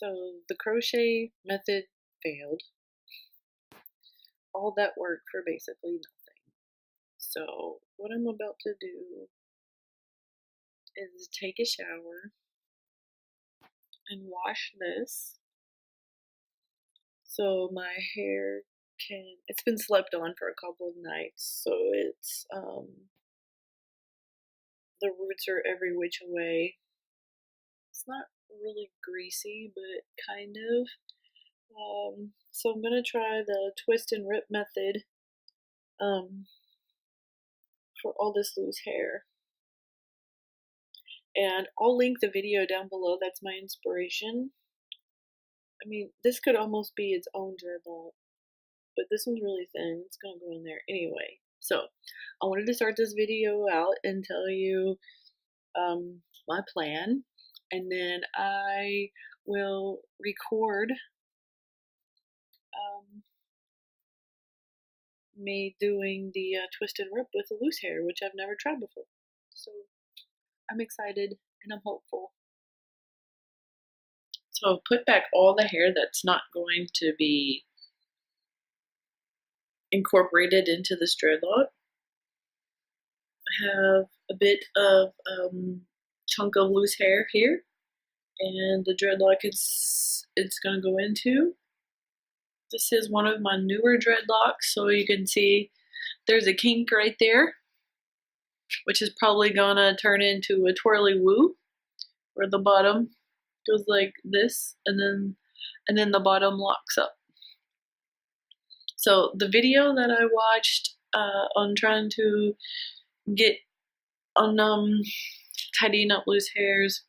So the crochet method failed. All that work for basically nothing. So what I'm about to do is take a shower and wash this so my hair it's been slept on for a couple of nights, so it's the roots are every which way. It's not really greasy, but kind of. So I'm gonna try the twist and rip method for all this loose hair. And I'll link the video down below. That's my inspiration. I mean, this could almost be its own dreadlock, but this one's really thin. It's gonna go in there anyway. So I wanted to start this video out and tell you my plan, and then I will record me doing the twist and rip with the loose hair, which I've never tried before. So I'm excited and I'm hopeful. So I'll put back all the hair that's not going to be incorporated into this dreadlock. I have a bit of chunk of loose hair here, and the dreadlock it's going to go into. This is one of my newer dreadlocks, so you can see there's a kink right there, which is probably gonna turn into a twirly woo, where the bottom goes like this, and then the bottom locks up. So the video that I watched on trying to get on tidying up loose hairs,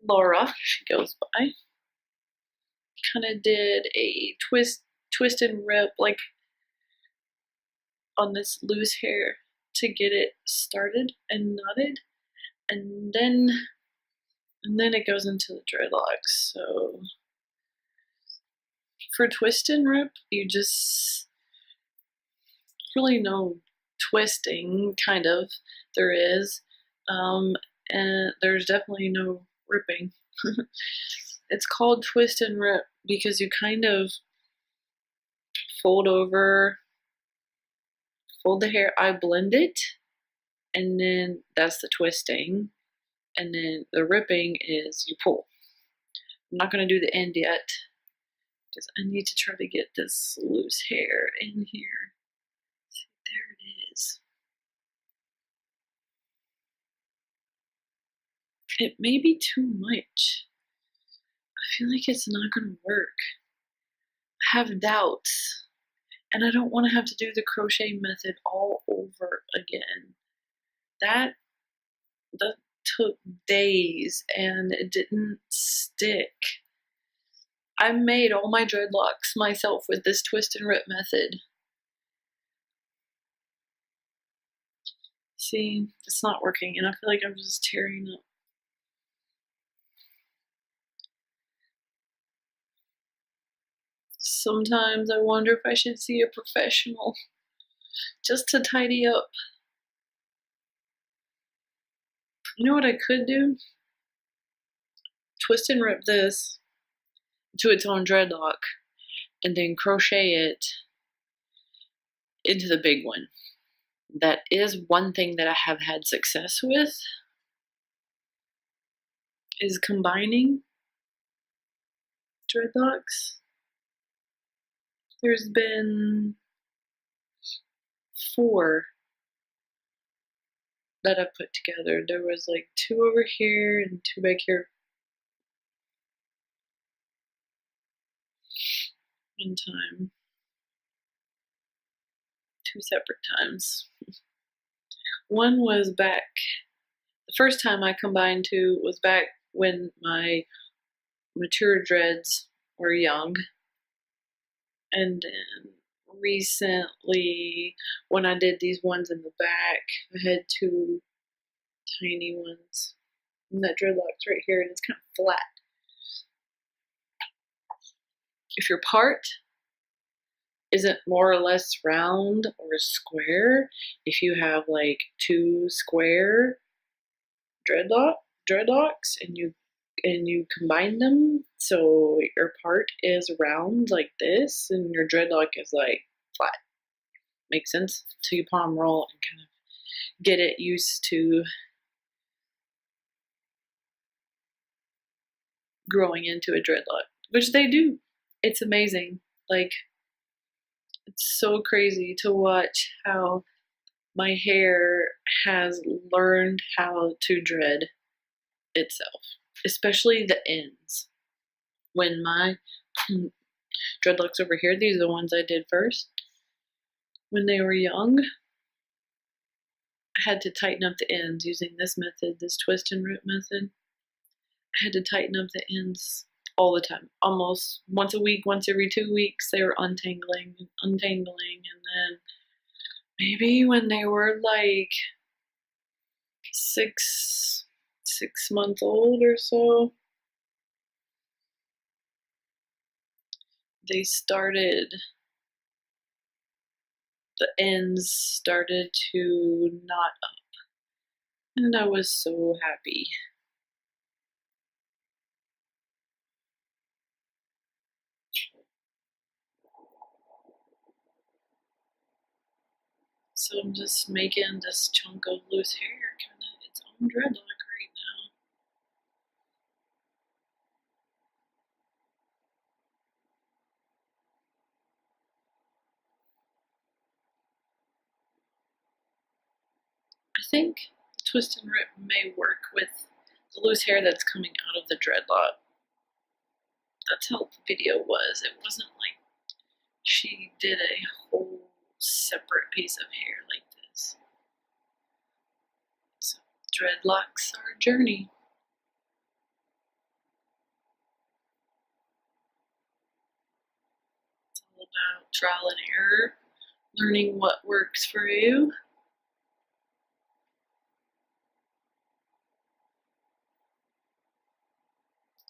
Laura, she goes by, kind of did a twist and rip like on this loose hair to get it started and knotted, and then it goes into the dreadlocks. So for twist and rip, you just really no twisting, kind of. There is, and there's definitely no ripping. It's called twist and rip because you kind of fold the hair. I blend it, and then that's the twisting, and then the ripping is you pull. I'm not going to do the end yet because I need to try to get this loose hair in here. See, there it is. It may be too much. I feel like it's not going to work. I have doubts, and I don't want to have to do the crochet method all over again. That took days, and it didn't stick. I made all my dreadlocks myself with this twist and rip method. See, it's not working, and I feel like I'm just tearing up. Sometimes I wonder if I should see a professional just to tidy up. You know what I could do? Twist and rip this to its own dreadlock and then crochet it into the big one. That is one thing that I have had success with, is combining dreadlocks. There's been 4 that I put together. There was like 2 over here and 2 back here. One time. 2 separate times. One was back, the first time I combined 2 was back when my mature dreads were young. And then recently, when I did these ones in the back, I had 2 tiny ones. And that dreadlock's right here, and it's kind of flat. If your part isn't more or less round or square, if you have like 2 square dreadlocks and you and you combine them so your part is round like this and your dreadlock is like flat. Makes sense? So you palm roll and kind of get it used to growing into a dreadlock, which they do. It's amazing. Like, it's so crazy to watch how my hair has learned how to dread itself, especially the ends. When my dreadlocks over here, these are the ones I did first. When they were young, I had to tighten up the ends using this method, this twist and rip method. I had to tighten up the ends all the time, almost once a week, once every 2 weeks. They were untangling and untangling, and then maybe when they were like six months old or so, they started, the ends started to knot up, and I was so happy. So I'm just making this chunk of loose hair kind of its own dreadlock right now. I think twist and rip may work with the loose hair that's coming out of the dreadlock. That's how the video was. It wasn't like she did a whole separate piece of hair like this. So dreadlocks are a journey. It's all about trial and error, learning what works for you.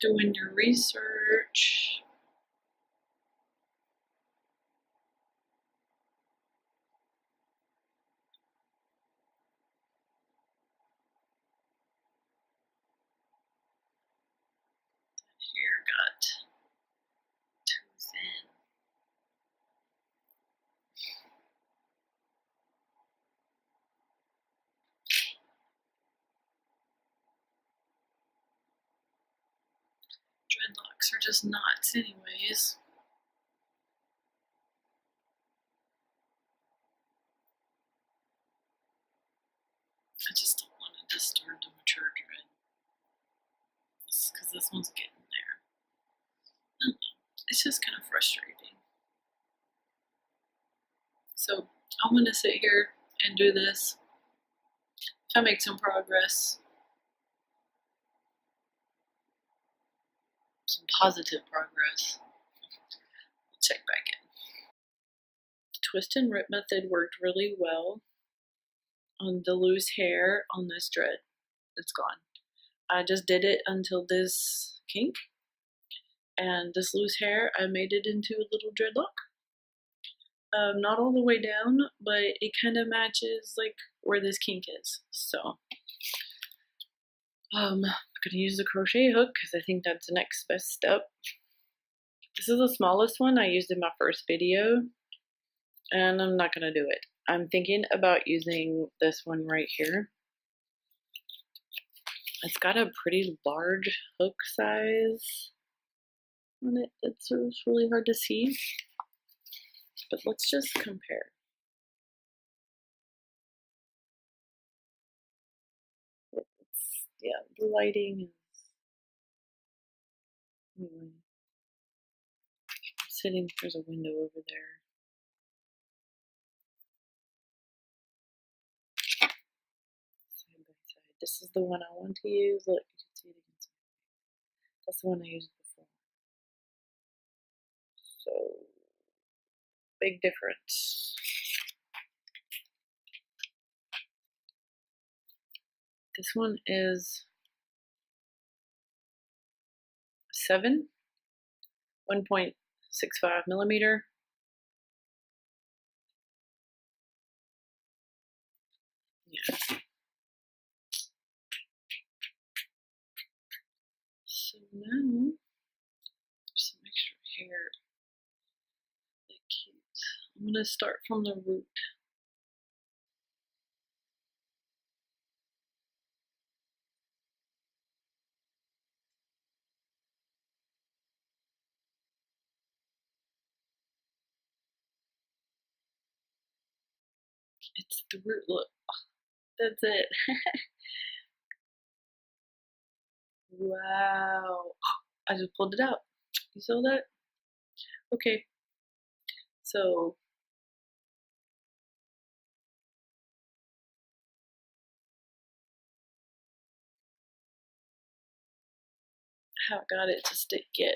Doing your research. Hair got too thin. Dreadlocks are just knots anyways. I just don't want to disturb the mature dread. Because this one's getting there. It's just kind of frustrating. So I'm going to sit here and do this. If I make some progress, some positive progress, I'll check back in. The twist and rip method worked really well on the loose hair on this dread. It's gone. I just did it until this kink, and this loose hair, I made it into a little dreadlock. Not all the way down, but it kind of matches like where this kink is. So I'm gonna use the crochet hook because I think that's the next best step. This is the smallest one I used in my first video, and I'm not gonna do it. I'm thinking about using this one right here. It's got a pretty large hook size on it. It's really hard to see, but let's just compare. Yeah, the lighting is, anyway, sitting, there's a window over there. Side by side. This is the one I want to use. Look, you can see it against my face. That's the one I used before. So, big difference. This one is 1.65 millimeter. Yeah. Really cute. I'm gonna start from the root. It's the root. Look, that's it. Wow. I just pulled it out. You saw that? Okay. So, how I got it to stick yet.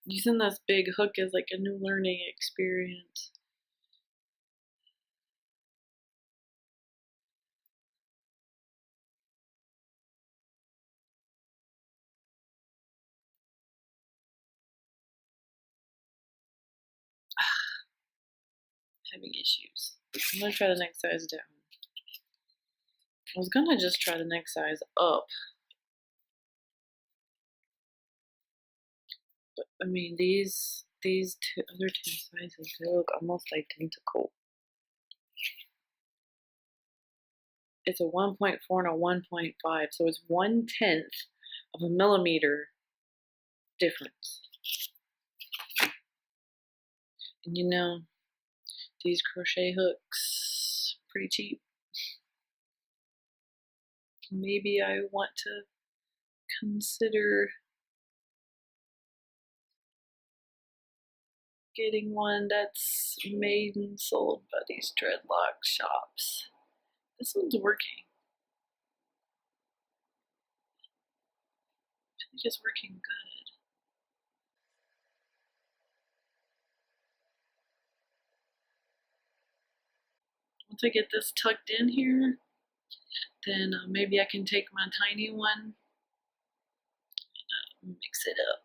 Using this big hook is like a new learning experience. Having issues. I'm gonna try the next size down. I was gonna just try the next size up. But I mean these other two sizes, they look almost identical. It's a 1.4 and a 1.5, so it's 1/10 of a millimeter difference. And you know, these crochet hooks, pretty cheap. Maybe I want to consider getting one that's made and sold by these Dreadlock shops. This one's working. I think it's working good. Once I get this tucked in here, then maybe I can take my tiny one and mix it up.